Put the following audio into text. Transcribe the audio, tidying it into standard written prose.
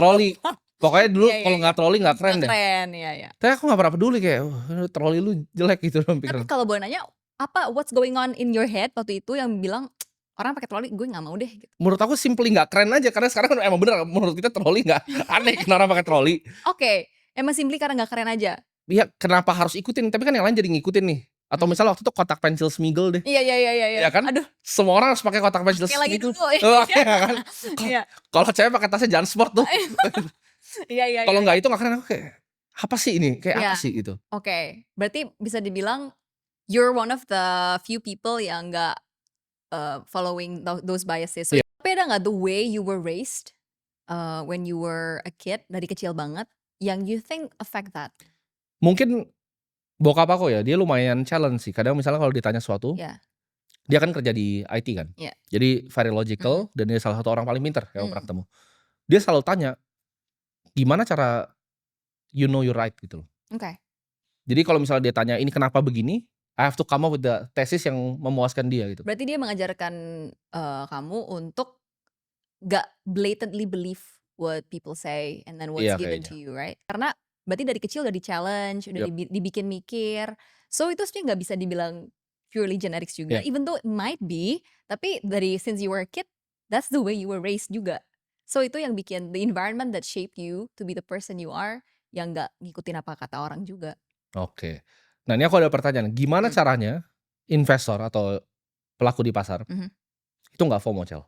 Troli. Pokoknya dulu Iya iya kalau iya. nggak troli nggak keren Nggak deh. keren, iya iya. Tapi aku nggak pernah peduli kayak, troli lu jelek gitu dalam Tapi pikiran. kalau boleh nanya, apa what's going on in your head waktu itu yang bilang, "Orang pakai troli, gue nggak mau deh," gitu? Menurut aku simply nggak keren aja karena sekarang kan emang bener menurut kita troli nggak aneh orang pakai troli. Oke, emang simply karena nggak keren aja? Iya, kenapa harus ikutin, tapi kan yang lain jadi ngikutin nih. Atau Mmm. misalnya waktu itu kotak pensil Smiggle deh. Iya iya iya iya iya. Iya kan? Aduh. Semua orang harus pakai kotak pensil Pakai lagi Smiggle. dulu. Iya kan? Iya. Kalau cewek pakai tasnya Jansport tuh. Iya iya iya Kalau iya. nggak itu nggak keren, aku kayak, "Apa sih ini? Kayak apa Iya. sih?" Gitu. Oke, berarti bisa dibilang you're one of the few people yang nggak, following those biases. So, Iya. tapi ada nggak the way you were raised, when you were a kid dari kecil banget yang you think affect that? Mungkin bokap aku ya, dia lumayan challenge sih. Kadang misalnya kalau ditanya sesuatu, Iya. dia kan kerja di IT kan. Iya. Jadi very Mhm. logical dan dia salah satu orang paling pintar yang aku pernah Mhm. ketemu. Dia selalu tanya, "Gimana cara you know you're right?" Gitu loh. Oke. Jadi kalau misalnya dia tanya, "Ini kenapa begini?" I have to come up with the tesis yang memuaskan dia gitu. Berarti dia mengajarkan, kamu untuk nggak blatantly believe what people say and then what's Iya given to kayaknya. you, right? Karena berarti dari kecil udah di-challenge, udah Yap. dibikin mikir. So itu sebenarnya nggak bisa dibilang purely genetics juga, Iya. even though it might be, tapi dari since you were a kid, that's the way you were raised juga. So itu yang bikin the environment that shaped you to be the person you are, yang nggak ngikutin apa kata orang juga. Oke. Nah ini aku ada pertanyaan, gimana Mhm. caranya investor atau pelaku di pasar Mhm. itu nggak FOMO, Cel?